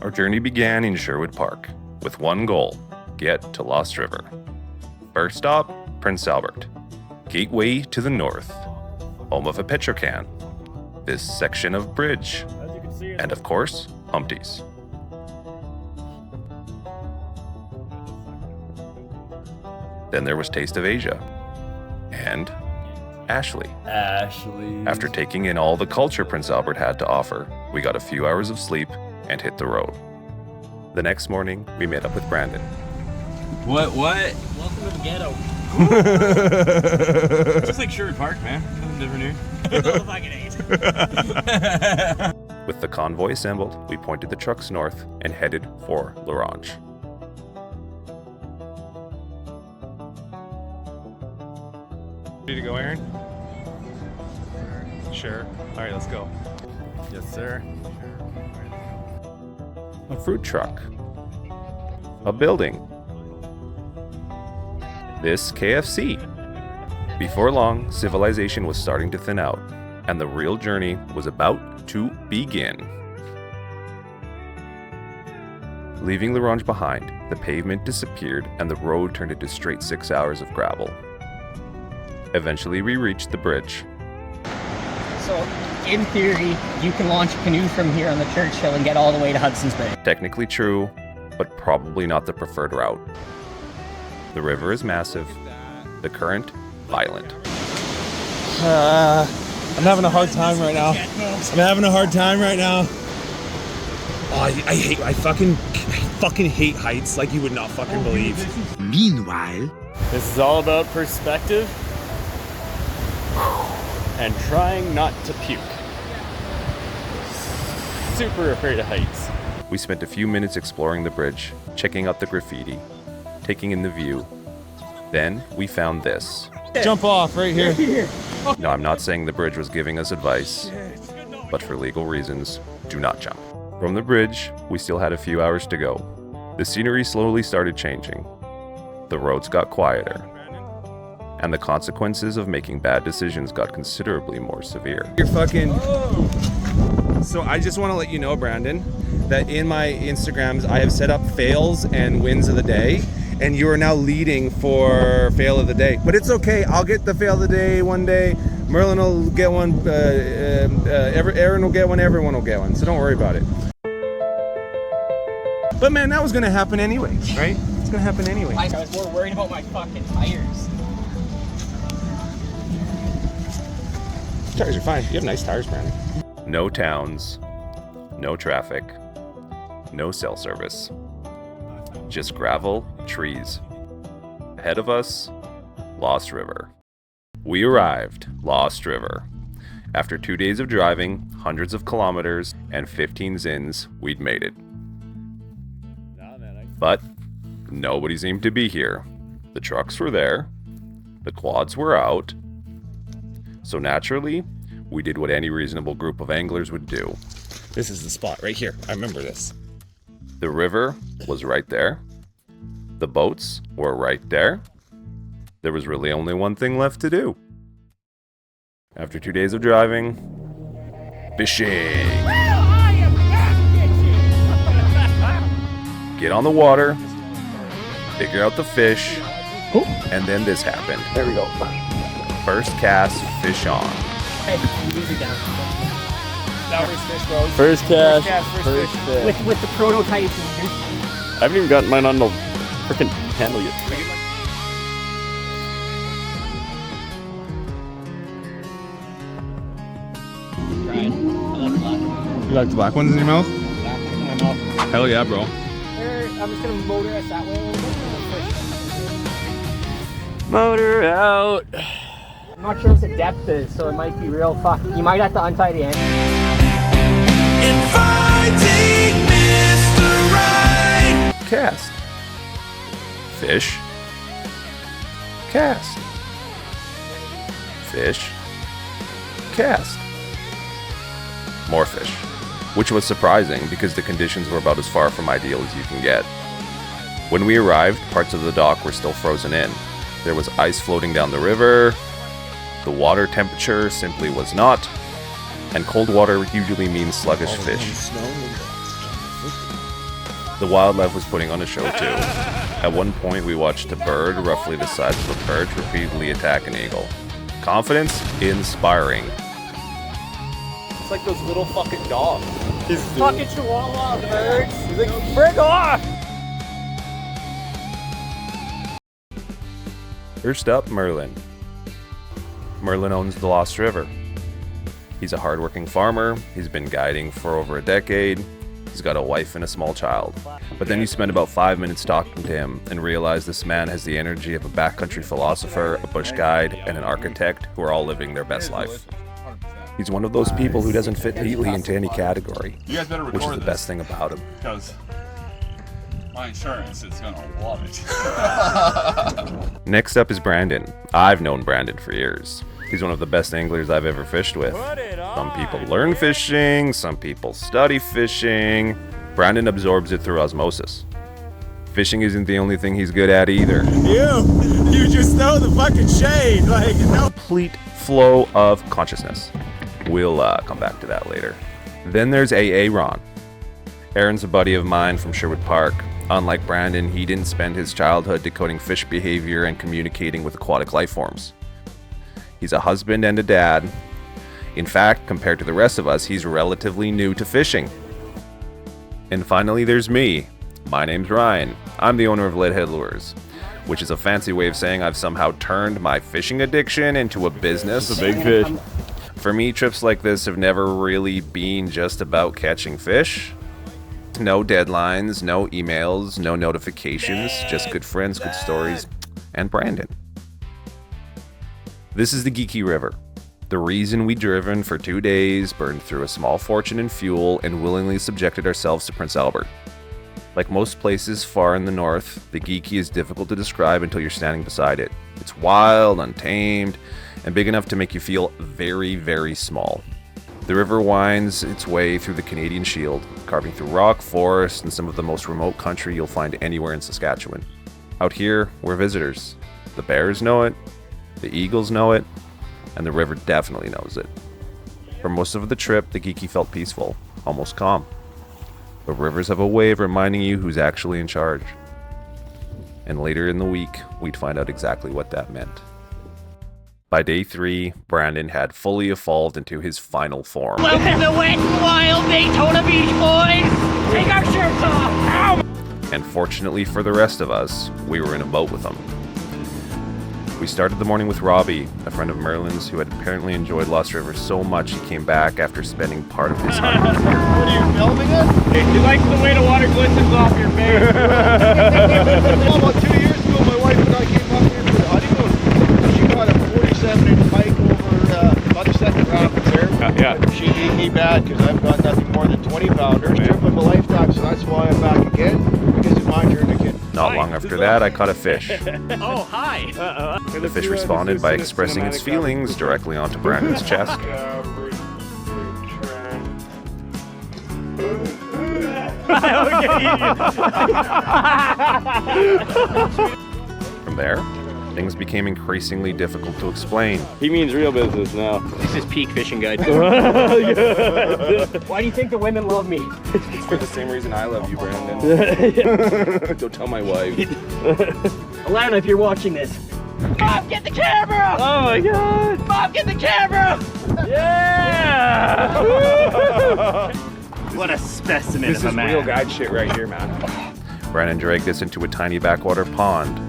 Our journey began in Sherwood Park with one goal: get to Lost River. First stop, Prince Albert, gateway to the north, home of a Petrocan, this section of bridge, and of course, Humpty's. Then there was Taste of Asia, and Ashley. After taking in all the culture Prince Albert had to offer, we got a few hours of sleep and hit the road. The next morning, we met up with Brandon. What? Welcome to the ghetto. It's just like Sherwood Park, man. Nothing different here. No, fucking ain't. With the convoy assembled, we pointed the trucks north and headed for L'Orange. Ready to go, Aaron? Sure. All right, let's go. Yes, sir. A fruit truck. A building. This KFC. Before long, civilization was starting to thin out, and the real journey was about to begin. Leaving L'Orange behind, the pavement disappeared and the road turned into straight 6 hours of gravel. Eventually, we reached the bridge. So, in theory, you can launch a canoe from here on the Churchill and get all the way to Hudson's Bay. Technically true, but probably not the preferred route. The river is massive, the current violent. I'm having a hard time right now. I fucking hate heights like you would not fucking believe. Meanwhile, This is all about perspective and trying not to puke. Super afraid of heights. We spent a few minutes exploring the bridge, checking out the graffiti, taking in the view. Then we found this. Jump off right here. No, I'm not saying the bridge was giving us advice, but for legal reasons, do not jump. From the bridge, we still had a few hours to go. The scenery slowly started changing. The roads got quieter, and the consequences of making bad decisions got considerably more severe. You're fucking... So I just want to let you know, Brandon, that in my Instagrams, I have set up fails and wins of the day, and you are now leading for fail of the day. But it's okay. I'll get the fail of the day one day. Merlin will get one. Aaron will get one. Everyone will get one. So don't worry about it. But man, that was going to happen anyway, right? It's going to happen anyway. I was more worried about my fucking tires. Tires are fine. You have nice tires, Brandon. No towns, no traffic, no cell service. Just gravel, trees. Ahead of us, Lost River. We arrived, Lost River. After 2 days of driving, hundreds of kilometers, and 15 zins, we'd made it. But nobody seemed to be here. The trucks were there, the quads were out, so naturally, we did what any reasonable group of anglers would do. This is the spot right here. I remember this. The river was right there. The boats were right there. There was really only one thing left to do. After 2 days of driving, fishing. Get on the water, figure out the fish, and then this happened. There we go. First cast, fish on. Hey, easy down. First cast, first fish. With the prototype. I haven't even gotten mine on the freaking handle yet. You like the black ones in your mouth? Hell yeah, bro. I'm just gonna motor us that way a little bit. Motor out. I'm not sure what the depth is, so it might be real fuck. You might have to untie the end. Cast. Fish. Cast. Fish. Cast. More fish. Which was surprising because the conditions were about as far from ideal as you can get. When we arrived, parts of the dock were still frozen in. There was ice floating down the river. The water temperature simply was not. And cold water usually means sluggish fish. The wildlife was putting on a show too. At one point, we watched a bird roughly the size of a perch repeatedly attack an eagle. Confidence inspiring. It's like those little fucking dogs. Fucking chihuahua birds. He's like, frick off! First up, Merlin. Merlin owns the Lost River. He's a hardworking farmer. He's been guiding for over a decade. He's got a wife and a small child. But then you spend about 5 minutes talking to him and realize this man has the energy of a backcountry philosopher, a bush guide, and an architect who are all living their best life. He's one of those people who doesn't fit neatly into any category, You guys better record which is the best thing about him. because my insurance is gonna love it. Next up is Brandon. I've known Brandon for years. He's one of the best anglers I've ever fished with. Some people learn fishing, some people study fishing. Brandon absorbs it through osmosis. Fishing isn't the only thing he's good at either. You just throw the fucking shade, like, no. Complete flow of consciousness. We'll come back to that later. Then there's AA Ron. Aaron's a buddy of mine from Sherwood Park. Unlike Brandon, he didn't spend his childhood decoding fish behavior and communicating with aquatic life forms. He's a husband and a dad. In fact, compared to the rest of us, he's relatively new to fishing. And finally, there's me. My name's Ryan. I'm the owner of Leadhead Lures, which is a fancy way of saying I've somehow turned my fishing addiction into a business. It's a big fish. For me, trips like this have never really been just about catching fish. No deadlines, no emails, no notifications, just good friends, good stories, and Brandon. This is the Geeky River. The reason we driven for 2 days, burned through a small fortune in fuel, and willingly subjected ourselves to Prince Albert. Like most places far in the north, the Geeky is difficult to describe until you're standing beside it. It's wild, untamed, and big enough to make you feel very, very small. The river winds its way through the Canadian Shield, carving through rock, forest, and some of the most remote country you'll find anywhere in Saskatchewan. Out here, we're visitors. The bears know it, the eagles know it, and the river definitely knows it. For most of the trip, the Geeky felt peaceful, almost calm. But rivers have a way of reminding you who's actually in charge. And later in the week, we'd find out exactly what that meant. By day 3, Brandon had fully evolved into his final form. Welcome to Wet and Wild Daytona Beach, boys! Take our shirts off! Ow! And fortunately for the rest of us, we were in a boat with him. We started the morning with Robbie, a friend of Merlin's who had apparently enjoyed Lost River so much he came back after spending part of his honeymoon here. What are you filming it? He likes the way the water glistens off your face. Well, about 2 years ago, my wife and I came up here for the honeymoon. She got a 47-inch pike over about the second rapids there. Yeah. She ate me bad because I've got nothing more than 20 pounders. Trip of a lifetime, so that's why I'm back again, because it's my turn again. Not long after that, I caught a fish. Oh, hi! The fish responded by expressing its feelings directly onto Brandon's chest. From there, things became increasingly difficult to explain. He means real business now. This is peak fishing guide. Why do you think the women love me? It's for the same reason I love you, Brandon. Don't tell my wife. Alana, if you're watching this. Mom, get the camera! Oh my god! Mom, get the camera! Yeah! What a specimen This of a is man. real guide shit right here, man. Brandon dragged us into a tiny backwater pond.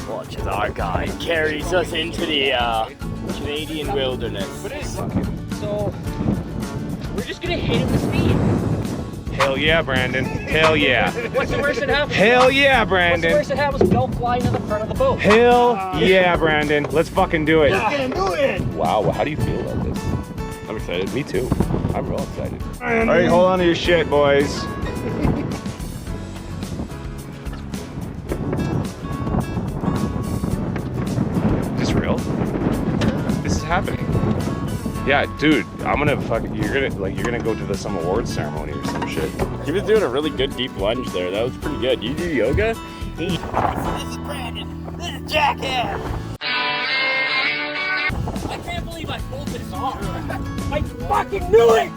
Watch as our guide carries us into the Canadian wilderness. So, we're just gonna hit it with speed. Hell yeah, Brandon. Hell yeah. What's the worst that happens? Hell yeah, What's the Brandon. worst that happens? Don't fly into the front of the boat. Hell yeah, Brandon. Let's fucking do it. Wow, how do you feel about this? I'm excited. Me too. I'm real excited. All right, hold on to your shit, boys. Is this real? This is happening. Yeah, dude, I'm gonna fucking. You're gonna go to some awards ceremony or some shit. He was doing a really good deep lunge there. That was pretty good. You do yoga? This is Brandon. This is Jackass. I can't believe I pulled this off. I fucking knew it!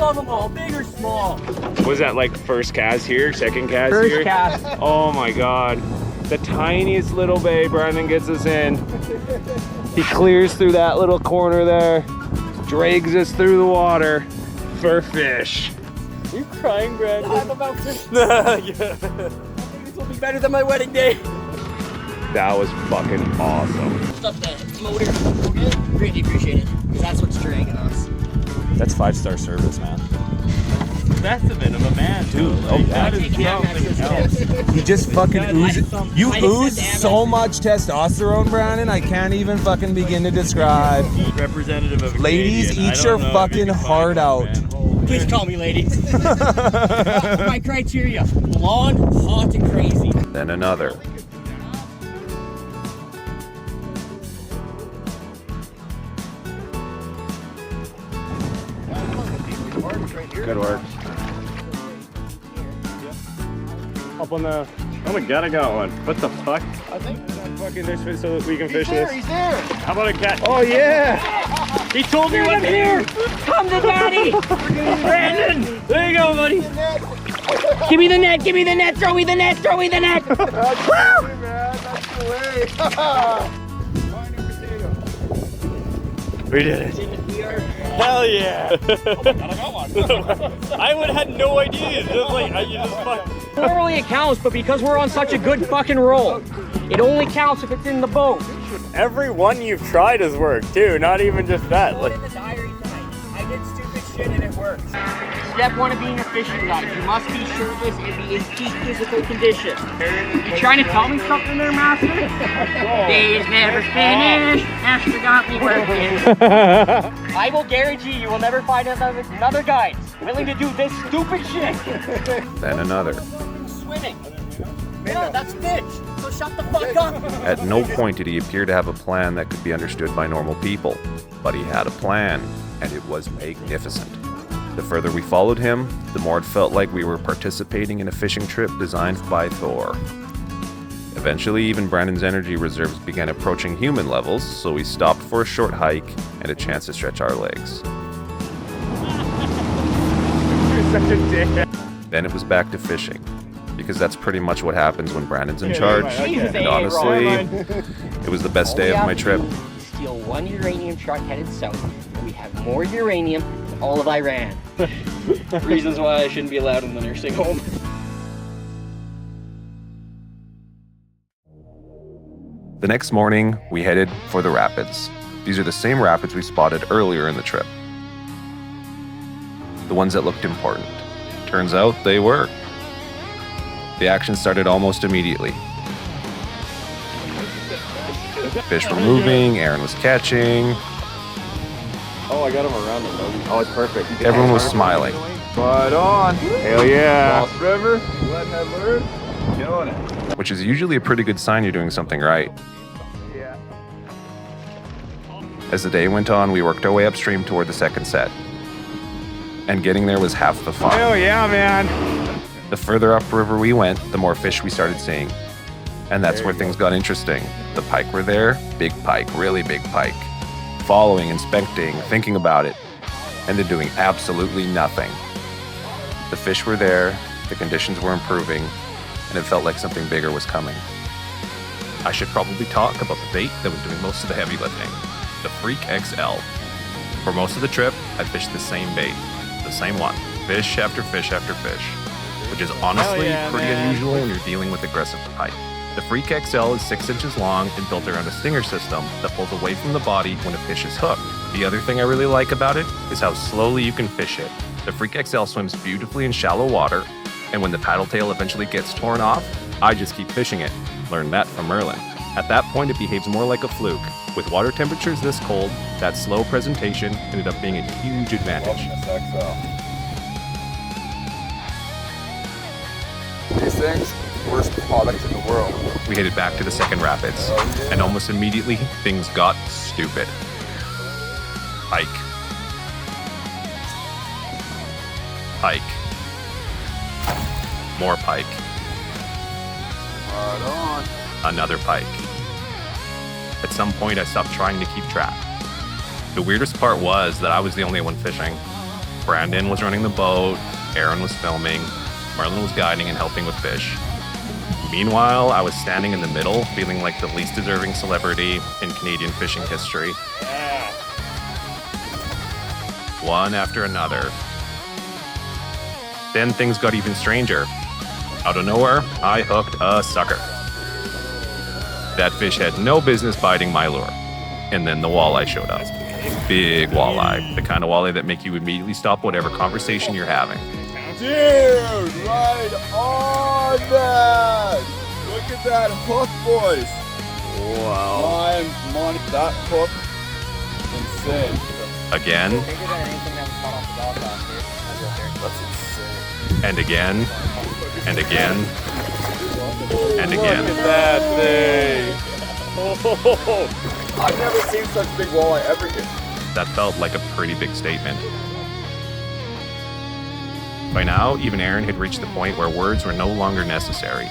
above them all, big or small. Was that like first cast here, second cast First here? cast. Oh my God. The tiniest little bay Brandon gets us in. He clears through that little corner there, drags us through the water for fish. You crying, Brandon? I'm about to. This will be better than my wedding day. That was fucking awesome. Stuff the motor. Okay? Really appreciate it, because that's what's dragging us. That's 5-star service, man. Specimen of a man, dude. That is something else. You just fucking ooze. You I ooze accept so damage. much testosterone, Brandon. I can't even fucking begin to describe. Representative of a Ladies, Canadian. eat I your don't know if you fucking can find heart it, out. man. Holy Please call me ladies. My criteria: blonde, hot, and crazy. Then another. Good work. Up on the. Oh my God, I got one. What the fuck? I think fucking this fish so that we can fish this. He's there. How about a cat? Oh yeah. He told me what to do. Come to daddy. Brandon, there you go, buddy. Give me the net. Give me the net. Throw me the net. Throw me the net. That's the way, man. That's the way. Finding potato. We did it. Hell yeah. I would have had no idea. Just like, you just fuck. Normally it counts, but because we're on such a good fucking roll, it only counts if it's in the boat. Every one you've tried has worked too, not even just that. Like, In the diary tonight, I did stupid shit and it worked. Step one of being a fishing guide, you must be shirtless and be in peak physical condition. You trying to tell me something there, Master? Days never finish, Master got me working. I will guarantee you will never find another guide willing to do this stupid shit. Then another. Swimming. Yeah, that's fish, so shut the fuck up. At no point did he appear to have a plan that could be understood by normal people, but he had a plan, and it was magnificent. The further we followed him, the more it felt like we were participating in a fishing trip designed by Thor. Eventually, even Brandon's energy reserves began approaching human levels, so we stopped for a short hike and a chance to stretch our legs. you're such a dick. Then it was back to fishing, because that's pretty much what happens when Brandon's in charge. Jesus, And AA, honestly, Ron. it was the best day of my trip. Steal one uranium truck headed south, and we have more uranium than all of Iran. Reasons why I shouldn't be allowed in the nursing home. The next morning, we headed for the rapids. These are the same rapids we spotted earlier in the trip. The ones that looked important. Turns out they were. The action started almost immediately. Fish were moving, Aaron was catching, Oh, I got him around the boat. Oh, it's perfect. everyone was smiling. Right on. Hell yeah. Lost River. Letting that lure. Killing it. Which is usually a pretty good sign you're doing something right. Yeah. As the day went on, we worked our way upstream toward the second set. And getting there was half the fun. Hell yeah, man. The further upriver we went, the more fish we started seeing. And that's where things got interesting. The pike were there, big pike, really big pike. Following, inspecting, thinking about it, and then doing absolutely nothing. The fish were there, the conditions were improving, and it felt like something bigger was coming. I should probably talk about the bait that was doing most of the heavy lifting, the Freak XL. For most of the trip, I fished the same bait, the same one, fish after fish after fish, which is honestly yeah, pretty man. unusual when you're dealing with aggressive pike. The Freak XL is 6 inches long and built around a stinger system that pulls away from the body when a fish is hooked. The other thing I really like about it is how slowly you can fish it. The Freak XL swims beautifully in shallow water, and when the paddle tail eventually gets torn off, I just keep fishing it. Learned that from Merlin. At that point, it behaves more like a fluke. With water temperatures this cold, that slow presentation ended up being a huge advantage. These things, worst product in the world. We headed back to the second rapids, and almost immediately, things got stupid. Pike. Pike. More pike. Right on. Another pike. At some point, I stopped trying to keep track. The weirdest part was that I was the only one fishing. Brandon was running the boat, Aaron was filming, Marlon was guiding and helping with fish. Meanwhile, I was standing in the middle, feeling like the least deserving celebrity in Canadian fishing history. One after another. Then things got even stranger. Out of nowhere, I hooked a sucker. That fish had no business biting my lure. And then the walleye showed up. Big walleye. The kind of walleye that make you immediately stop whatever conversation you're having. Dude, right on that! Look at that hook, boys! Wow. That hook, insane. Again. And again. And again. And again. Look at that thing! I've never seen such big walleye ever here. That felt like a pretty big statement. By now, even Aaron had reached the point where words were no longer necessary.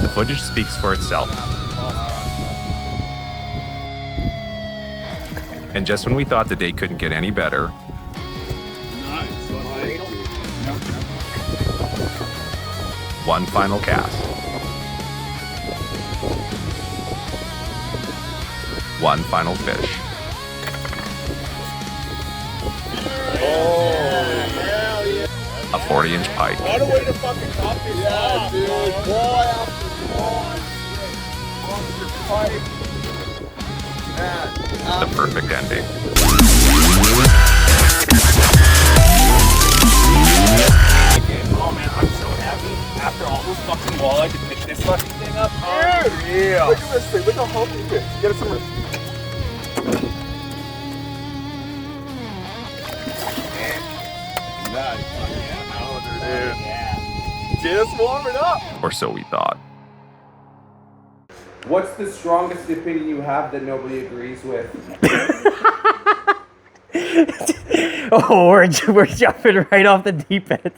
The footage speaks for itself. And just when we thought the day couldn't get any better, one final cast. One final fish. A 40-inch pike. What a way to fucking top this off, dude. Walleye after walleye. The perfect ending. Oh man, I'm so happy after all those fucking walleye to pick this fucking thing up. Dude, Yeah. look at this thing. Look how healthy it is. Get it some. Just warm it up. Or so we thought. What's the strongest opinion you have that nobody agrees with? Oh, we're jumping right off the deep end.